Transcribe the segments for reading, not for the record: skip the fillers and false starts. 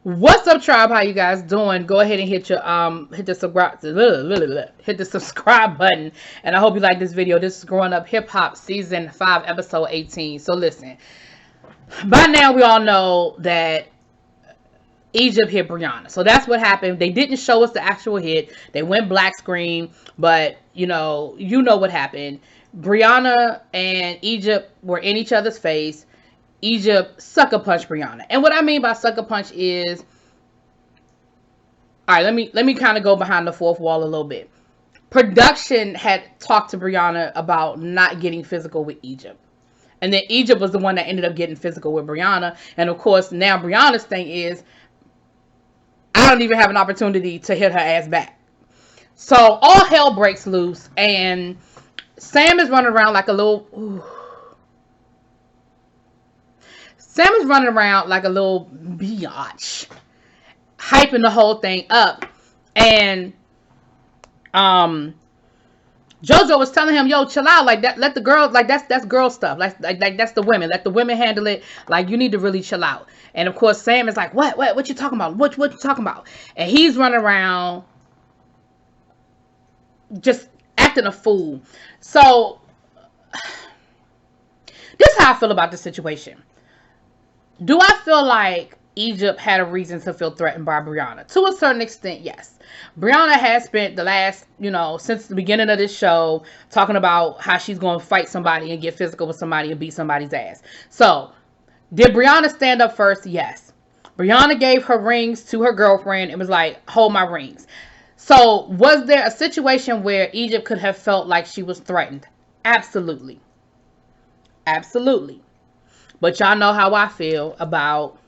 What's up, tribe? How you guys doing? Go ahead and hit the subscribe button. And I hope you like this video. This is Growing Up Hip Hop Season 5, Episode 18. So listen, by now we all know that Egypt hit Brianna. So that's what happened. They didn't show us the actual hit. They went black screen, but you know what happened. Brianna and Egypt were in each other's face. Egypt sucker punched Brianna. And what I mean by sucker punch is, all right, let me kind of go behind the fourth wall a little bit. Production had talked to Brianna about not getting physical with Egypt. And then Egypt was the one that ended up getting physical with Brianna. And of course, now Brianna's thing is, I don't even have an opportunity to hit her ass back. So all hell breaks loose. And Sam is running around like a little... Sam is running around like a little biatch, hyping the whole thing up. And JoJo was telling him, yo, chill out. Like that, let the girls, like that's girl stuff. Like that's the women. Let the women handle it. Like you need to really chill out. And of course, Sam is like, what you talking about? What you talking about? And he's running around just acting a fool. So this is how I feel about the situation. Do I feel like Egypt had a reason to feel threatened by Brianna? To a certain extent, yes. Brianna has spent the last, since the beginning of this show, talking about how she's going to fight somebody and get physical with somebody and beat somebody's ass. So, did Brianna stand up first? Yes. Brianna gave her rings to her girlfriend and was like, hold my rings. So, was there a situation where Egypt could have felt like she was threatened? Absolutely. Absolutely. But y'all know how I feel about,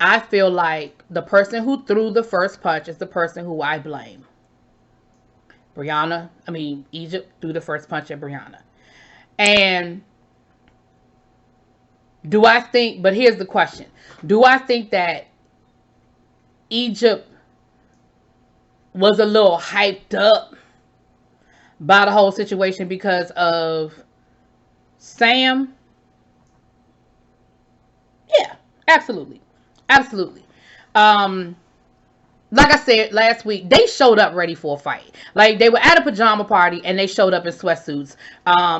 I feel like the person who threw the first punch is the person who I blame. Egypt threw the first punch at Brianna. And but here's the question. Do I think that Egypt was a little hyped up by the whole situation because of Sam? Yeah, absolutely. Absolutely. Like I said last week, they showed up ready for a fight. Like they were at a pajama party and they showed up in sweatsuits.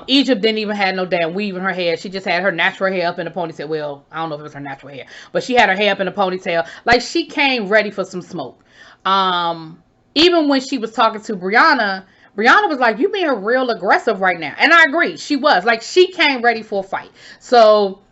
Egypt didn't even have no damn weave in her hair. She just had her natural hair up in a ponytail. Well, I don't know if it was her natural hair, but she had her hair up in a ponytail. Like she came ready for some smoke. Even when she was talking to Brianna was like, you being real aggressive right now. And I agree. She was. Like she came ready for a fight. So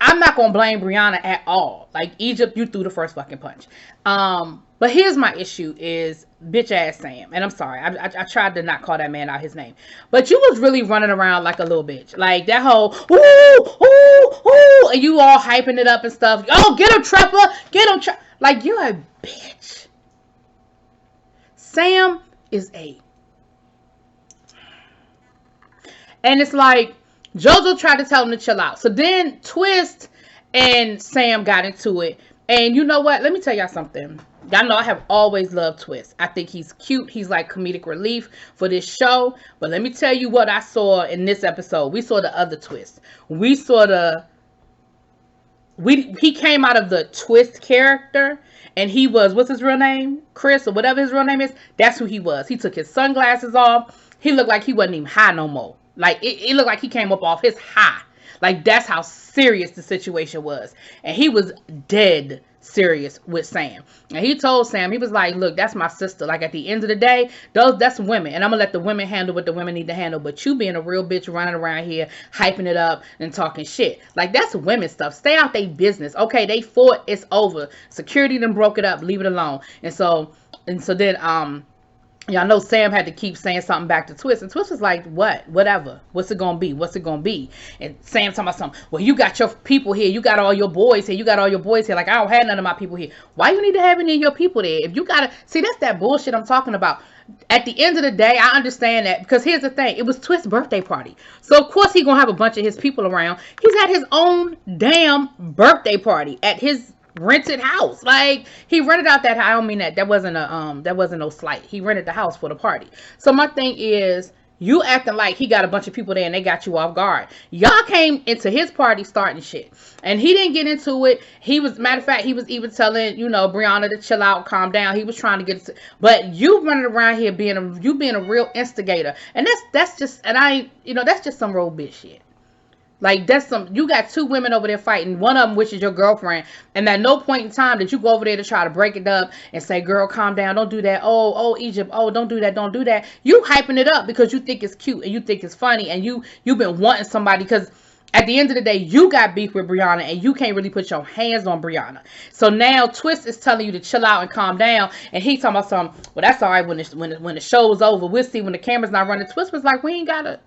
I'm not going to blame Brianna at all. Like, Egypt, you threw the first fucking punch. But here's my issue is bitch ass Sam. And I'm sorry. I tried to not call that man out his name. But you was really running around like a little bitch. Like, that whole, ooh, and you all hyping it up and stuff. Oh, get him, Trapper. Get him, Trapper. Like, you're a bitch. Sam is a... And it's like, JoJo tried to tell him to chill out. So then Twixt and Sam got into it. And you know what? Let me tell y'all something. Y'all know I have always loved Twixt. I think he's cute. He's like comedic relief for this show. But let me tell you what I saw in this episode. We saw the other Twixt. He came out of the Twixt character. And he was, what's his real name? Chris or whatever his real name is. That's who he was. He took his sunglasses off. He looked like he wasn't even high no more. Like, it looked like he came up off his high. Like, that's how serious the situation was. And he was dead serious with Sam. And he told Sam, he was like, look, that's my sister. Like, at the end of the day, that's women. And I'm going to let the women handle what the women need to handle. But you being a real bitch running around here, hyping it up and talking shit. Like, that's women stuff. Stay out they business. Okay, they fought. It's over. Security then broke it up. Leave it alone. And so then, y'all know Sam had to keep saying something back to Twixt. And Twixt was like, what? Whatever. What's it going to be? What's it going to be? And Sam talking about something. Well, you got your people here. You got all your boys here. You got all your boys here. Like, I don't have none of my people here. Why you need to have any of your people there? If you got to... See, that's that bullshit I'm talking about. At the end of the day, I understand that. Because here's the thing. It was Twist's birthday party. So, of course, he going to have a bunch of his people around. He's at his own damn birthday party. At his rented house. Like, he rented out that house. I don't mean that wasn't no slight. He rented the house for the party. So my thing is, You acting like he got a bunch of people there and they got you off guard. Y'all came into his party starting shit. And he didn't get into it. He was, matter of fact, he was even telling, Brianna to chill out, calm down. He was trying to get to, but you running around here being a real instigator. And that's just, that's just some road bitch shit. Like, you got two women over there fighting, one of them which is your girlfriend, and at no point in time did you go over there to try to break it up and say, girl, calm down, don't do that, oh, Egypt, oh, don't do that. You hyping it up because you think it's cute and you think it's funny, and you've been wanting somebody, because at the end of the day, you got beef with Brianna and you can't really put your hands on Brianna. So now Twixt is telling you to chill out and calm down, and he talking about something, well, that's all right when the show's over, we'll see when the camera's not running. Twixt was like, we ain't gotta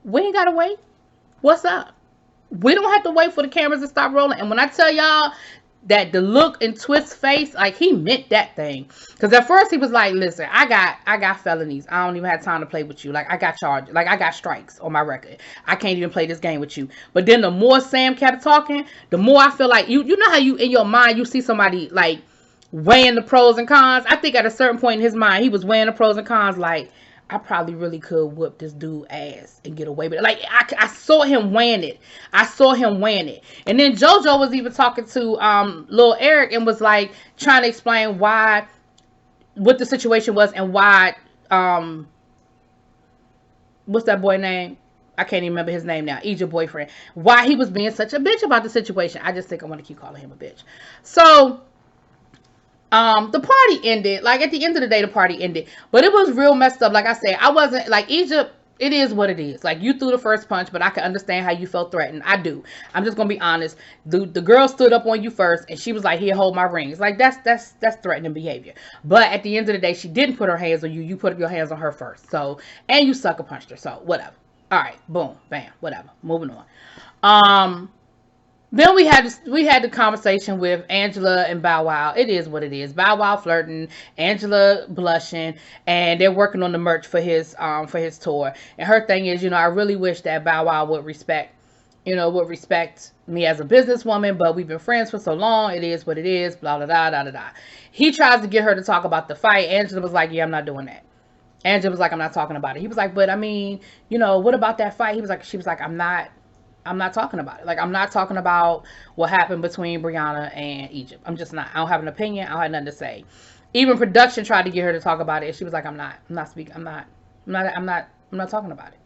wait. What's up? We don't have to wait for the cameras to stop rolling. And when I tell y'all that the look in Twist's face, like, he meant that thing. Because at first he was like, listen, I got felonies. I don't even have time to play with you. Like, I got charges. Like, I got strikes on my record. I can't even play this game with you. But then the more Sam kept talking, the more I feel like, you know how you, in your mind, you see somebody, like, weighing the pros and cons? I think at a certain point in his mind, he was weighing the pros and cons, like, I probably really could whoop this dude ass and get away with it. Like, I saw him weighing it. And then JoJo was even talking to Lil Eric and was like trying to explain what the situation was and why what's that boy name? I can't even remember his name now. Egypt boyfriend. Why he was being such a bitch about the situation. I just think I want to keep calling him a bitch. So the party ended. Like, at the end of the day, the party ended. But it was real messed up. Like I said, I wasn't, like, Egypt, it is what it is. Like, you threw the first punch, but I can understand how you felt threatened. I do. I'm just going to be honest. The girl stood up on you first, and she was like, here, hold my rings. Like, that's threatening behavior. But at the end of the day, she didn't put her hands on you. You put your hands on her first. So, and you sucker punched her. So, whatever. All right. Boom. Bam. Whatever. Moving on. Then we had the conversation with Angela and Bow Wow. It is what it is. Bow Wow flirting, Angela blushing, and they're working on the merch for his tour. And her thing is, I really wish that Bow Wow would respect me as a businesswoman, but we've been friends for so long. It is what it is. Blah blah blah blah blah. He tries to get her to talk about the fight. Angela was like, yeah, I'm not doing that. Angela was like, I'm not talking about it. He was like, but I mean, what about that fight? She was like, I'm not talking about it. Like, I'm not talking about what happened between Brianna and Egypt. I'm just not. I don't have an opinion. I don't have nothing to say. Even production tried to get her to talk about it. And she was like, I'm not talking about it.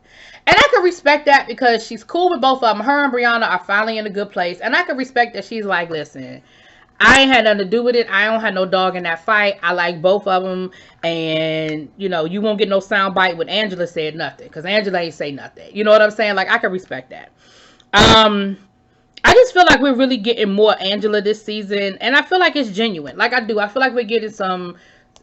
And I can respect that because she's cool with both of them. Her and Brianna are finally in a good place. And I can respect that she's like, listen, I ain't had nothing to do with it. I don't have no dog in that fight. I like both of them. And, you won't get no soundbite when Angela said nothing. Because Angela ain't say nothing. You know what I'm saying? Like, I can respect that. I just feel like we're really getting more Angela this season, and I feel like it's genuine. Like, I do. I feel like we're getting some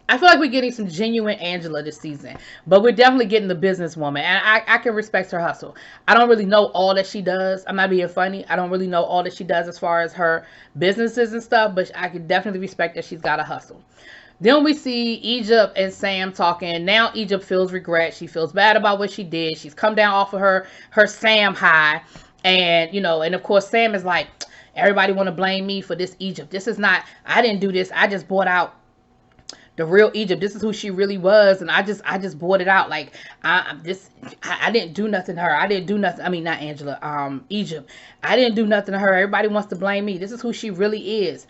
genuine Angela this season, but we're definitely getting the businesswoman, and I can respect her hustle. I don't really know all that she does. I'm not being funny. I don't really know all that she does as far as her businesses and stuff, but I can definitely respect that she's got a hustle. Then we see Egypt and Sam talking. Now Egypt feels regret. She feels bad about what she did. She's come down off of her Sam high. And, and of course, Sam is like, everybody want to blame me for this Egypt. This is not, I didn't do this. I just bought out the real Egypt. This is who she really was. And I just bought it out. Like, I didn't do nothing to her. I didn't do nothing. I mean, not Angela, Egypt. I didn't do nothing to her. Everybody wants to blame me. This is who she really is.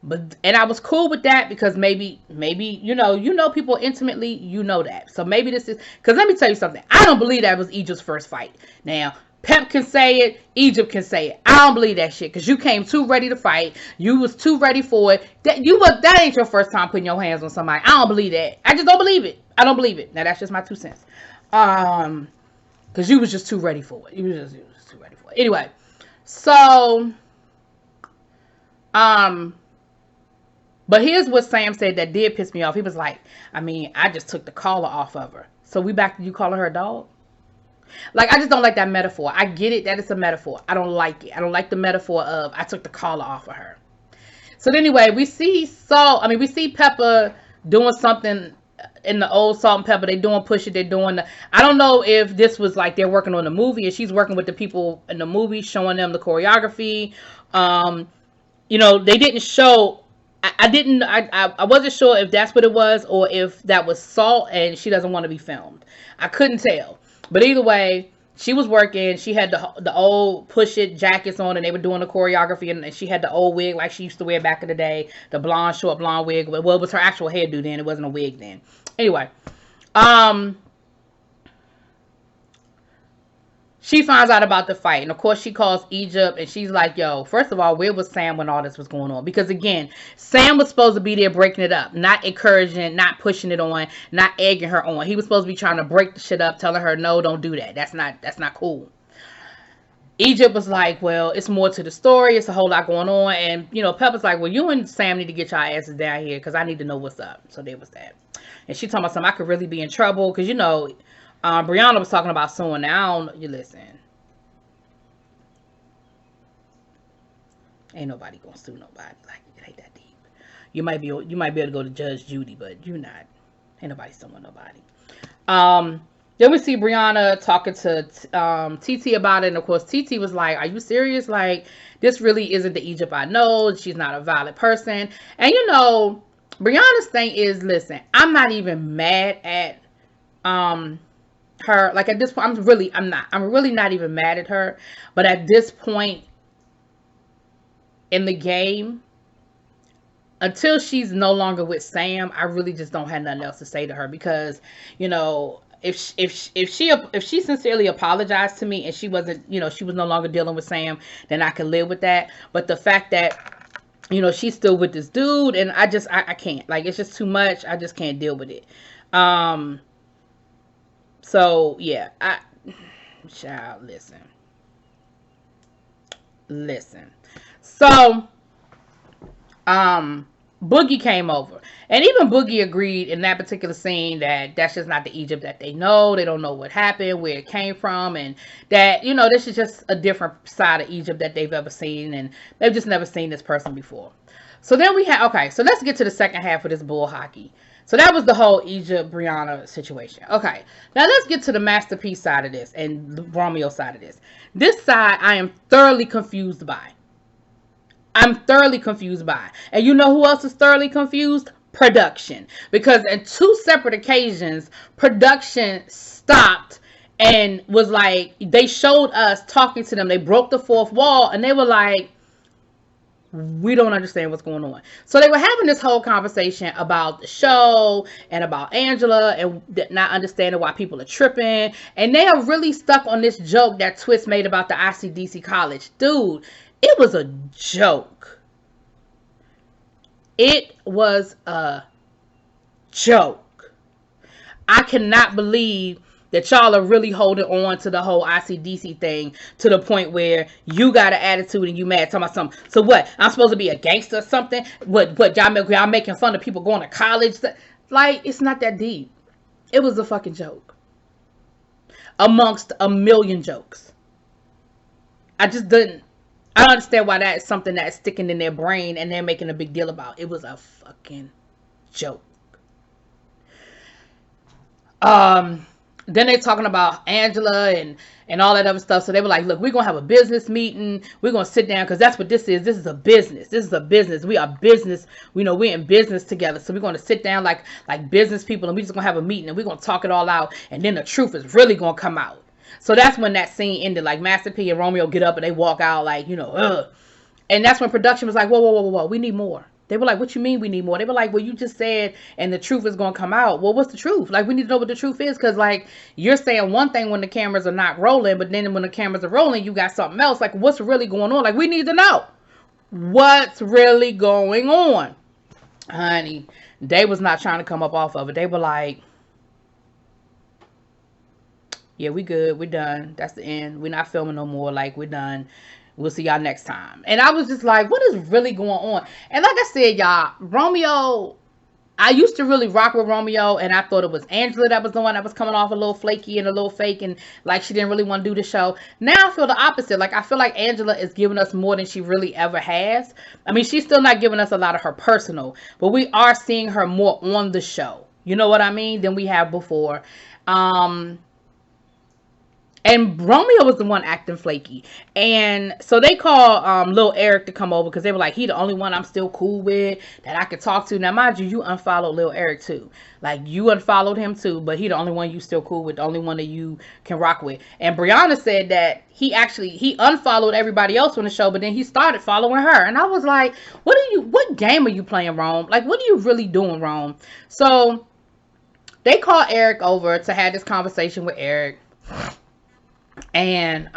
And I was cool with that because maybe, people intimately, that. So maybe this is, because let me tell you something. I don't believe that was Egypt's first fight. Now, Pep can say it. Egypt can say it. I don't believe that shit because you came too ready to fight. You was too ready for it. That ain't your first time putting your hands on somebody. I don't believe that. I just don't believe it. I don't believe it. Now, that's just my 2 cents. Because you was just too ready for it. You was just too ready for it. Anyway, so, but here's what Sam said that did piss me off. He was like, I just took the collar off of her. So we back to you calling her a dog? Like, I just don't like that metaphor. I get it that it's a metaphor. I don't like it. I don't like the metaphor of I took the collar off of her. So anyway, we see Pepper doing something in the old Salt and Pepper. They doing Push It. They're doing I don't know if this was like they're working on the movie and she's working with the people in the movie, showing them the choreography. They didn't show I wasn't sure if that's what it was or if that was Salt and she doesn't want to be filmed. I couldn't tell. But either way, she was working. She had the old push it jackets on, and they were doing the choreography, and she had the old wig like she used to wear back in the day, the blonde, short blonde wig. Well, it was her actual hairdo then. It wasn't a wig then. Anyway, she finds out about the fight, and of course she calls Egypt, and she's like, yo, first of all, where was Sam when all this was going on? Because again, Sam was supposed to be there breaking it up, not encouraging, not pushing it on, not egging her on. He was supposed to be trying to break the shit up, telling her, no, don't do that. That's not cool. Egypt was like, well, it's more to the story. It's a whole lot going on. And, Pepper's like, well, you and Sam need to get your asses down here because I need to know what's up. So there was that. And she talking about something, I could really be in trouble because, Brianna was talking about suing. Now, you listen. Ain't nobody gonna sue nobody. Like, it ain't that deep. You might be able to go to Judge Judy, but you're not. Ain't nobody suing nobody. Then we see Brianna talking to TT about it, and of course TT was like, "Are you serious? Like, this really isn't the Egypt I know. She's not a valid person." And Brianna's thing is, listen, I'm not even mad at her. Like, at this point, I'm really not even mad at her. But at this point in the game, until she's no longer with Sam, I really just don't have nothing else to say to her because, if she sincerely apologized to me and she wasn't, she was no longer dealing with Sam, then I could live with that. But the fact that, she's still with this dude, and I can't. Like, it's just too much. I just can't deal with it. So yeah, child, listen. So, Boogie came over, and even Boogie agreed in that particular scene that that's just not the Egypt that they know. They don't know what happened, where it came from, and that, this is just a different side of Egypt that they've ever seen, and they've just never seen this person before. So then so let's get to the second half of this bull hockey. So that was the whole Egypt Brianna situation. Okay, now let's get to the Master P side of this and Romeo side of this. This side I am thoroughly confused by. And you know who else is thoroughly confused? Production. Because in two separate occasions, production stopped and was like, they showed us talking to them. They broke the fourth wall and they were like, we don't understand what's going on. So they were having this whole conversation about the show and about Angela and not understanding why people are tripping. And they are really stuck on this joke that Twixt made about the ICDC college. Dude, it was a joke. It was a joke. I cannot believe that y'all are really holding on to the whole ICDC thing to the point where you got an attitude and you mad talking about something. So what? I'm supposed to be a gangster or something? What y'all making fun of people going to college? Like, it's not that deep. It was a fucking joke. Amongst a million jokes. I don't understand why that is something that's sticking in their brain and they're making a big deal about. It was a fucking joke. Then they talking about Angela and all that other stuff. So they were like, look, we're going to have a business meeting. We're going to sit down because that's what this is. This is a business. We are business. We're in business together. So we're going to sit down like business people and we're just going to have a meeting and we're going to talk it all out. And then the truth is really going to come out. So that's when that scene ended. Like Master P and Romeo get up and they walk out like, ugh. And that's when production was like, whoa. We need more. They were like, what you mean we need more? They were like, well, you just said, and the truth is going to come out. Well, what's the truth? Like, we need to know what the truth is. Because, like, you're saying one thing when the cameras are not rolling, but then when the cameras are rolling, you got something else. Like, what's really going on? Like, we need to know what's really going on. Honey, they was not trying to come up off of it. They were like, yeah, we good. We're done. That's the end. We're not filming no more. Like, we're done. We'll see y'all next time. And I was just like, what is really going on? And like I said, y'all, Romeo, I used to really rock with Romeo, and I thought it was Angela that was the one that was coming off a little flaky and a little fake, and like she didn't really want to do the show. Now I feel the opposite. Like, I feel like Angela is giving us more than she really ever has. I mean, she's still not giving us a lot of her personal, but we are seeing her more on the show. You know what I mean? Than we have before. And Romeo was the one acting flaky. And so they called Lil Eric to come over because they were like, he the only one I'm still cool with that I could talk to. Now, mind you, you unfollowed Lil Eric too. Like, you unfollowed him too, but he the only one you still cool with, the only one that you can rock with. And Brianna said that he unfollowed everybody else on the show, but then he started following her. And I was like, what game are you playing, Rome? Like, what are you really doing, Rome? So they called Eric over to have this conversation with Eric. And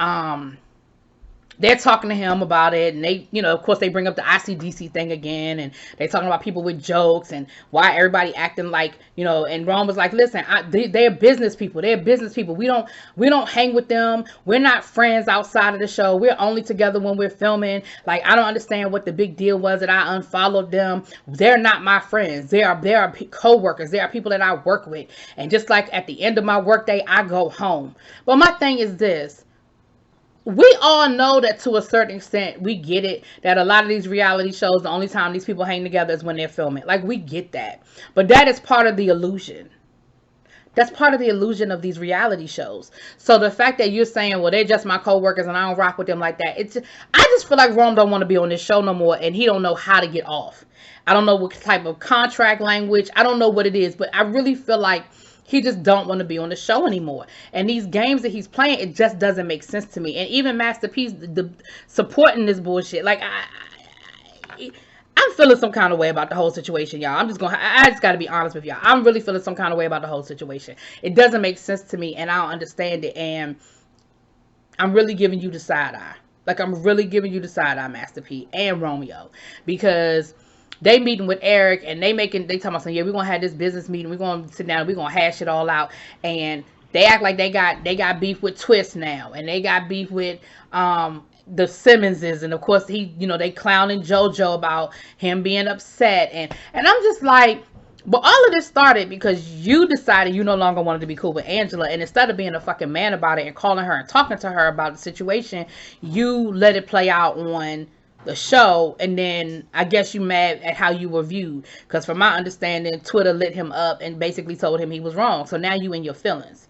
they're talking to him about it, and they, of course, they bring up the ICDC thing again, and they're talking about people with jokes and why everybody acting like, and Rome was like, listen, they're business people. They're business people. We don't hang with them. We're not friends outside of the show. We're only together when we're filming. Like, I don't understand what the big deal was that I unfollowed them. They're not my friends. They are co-workers. They are people that I work with. And just like at the end of my workday, I go home. But my thing is this. We all know that to a certain extent, we get it, that a lot of these reality shows, the only time these people hang together is when they're filming. Like, we get that. But that is part of the illusion. That's part of the illusion of these reality shows. So the fact that you're saying, well, they're just my co-workers and I don't rock with them like that. I just feel like Rome don't want to be on this show no more, and he don't know how to get off. I don't know what type of contract language. I don't know what it is, but I really feel like he just don't want to be on the show anymore. And these games that he's playing, it just doesn't make sense to me. And even Master P's supporting this bullshit. Like, I'm feeling some kind of way about the whole situation, y'all. I just got to be honest with y'all. I'm really feeling some kind of way about the whole situation. It doesn't make sense to me, and I don't understand it. And I'm really giving you the side eye. Like, I'm really giving you the side eye, Master P and Romeo. Because they meeting with Eric, and they talking about saying, yeah, we're gonna have this business meeting, we're gonna sit down, we're gonna hash it all out. And they act like they got beef with Twixt now, and they got beef with the Simmonses, and of course they clowning JoJo about him being upset, and I'm just like, but all of this started because you decided you no longer wanted to be cool with Angela, and instead of being a fucking man about it and calling her and talking to her about the situation, you let it play out on the show. And then I guess you mad at how you were viewed, because from my understanding, Twitter lit him up and basically told him he was wrong. So now you in your feelings,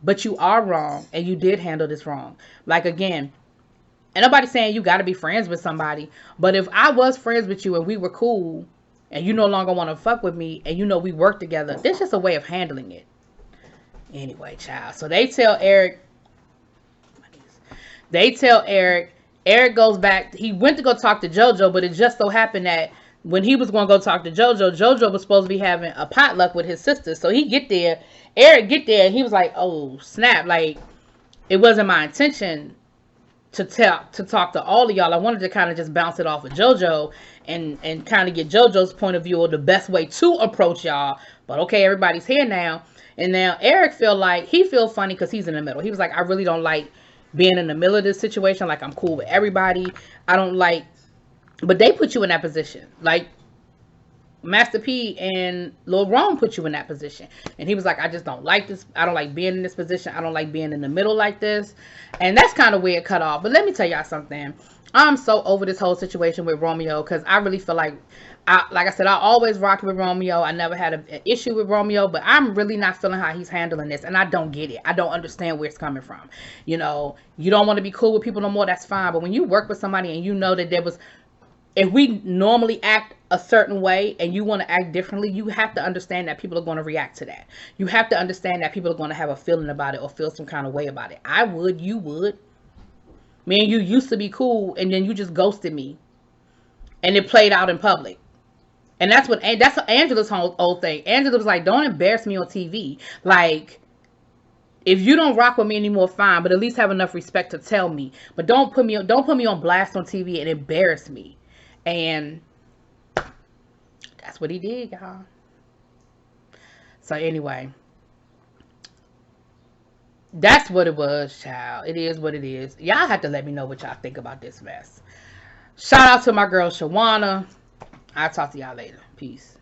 but you are wrong, and you did handle this wrong. Like, again, and nobody's saying you got to be friends with somebody, but if I was friends with you and we were cool and you no longer want to fuck with me and we work together, this is just a way of handling it. Anyway, child, so they tell Eric, Eric goes back. He went to go talk to JoJo, but it just so happened that when he was going to go talk to JoJo, JoJo was supposed to be having a potluck with his sister. So Eric get there, and he was like, oh, snap. Like, it wasn't my intention to talk to all of y'all. I wanted to kind of just bounce it off of JoJo and kind of get JoJo's point of view of the best way to approach y'all. But okay, everybody's here now. And now Eric feel funny because he's in the middle. He was like, I really don't like being in the middle of this situation. Like, I'm cool with everybody. I don't like, but they put you in that position. Like, Master P and Lil Ron put you in that position. And he was like, I just don't like this. I don't like being in this position. I don't like being in the middle like this. And that's kind of where it cut off. But let me tell y'all something. I'm so over this whole situation with Romeo, because I really feel like, like I said, I always rocked with Romeo. I never had an issue with Romeo, but I'm really not feeling how he's handling this, and I don't get it. I don't understand where it's coming from. You don't want to be cool with people no more, that's fine. But when you work with somebody and you know that if we normally act a certain way and you want to act differently, you have to understand that people are going to react to that. You have to understand that people are going to have a feeling about it or feel some kind of way about it. I would, you would. Me and you used to be cool, and then you just ghosted me, and it played out in public. And that's Angela's whole thing. Angela was like, don't embarrass me on TV. Like, if you don't rock with me anymore, fine, but at least have enough respect to tell me. But don't put me on blast on TV and embarrass me. And that's what he did, y'all. So anyway, that's what it was, child. It is what it is. Y'all have to let me know what y'all think about this mess. Shout out to my girl Shawana. I'll talk to y'all later. Peace.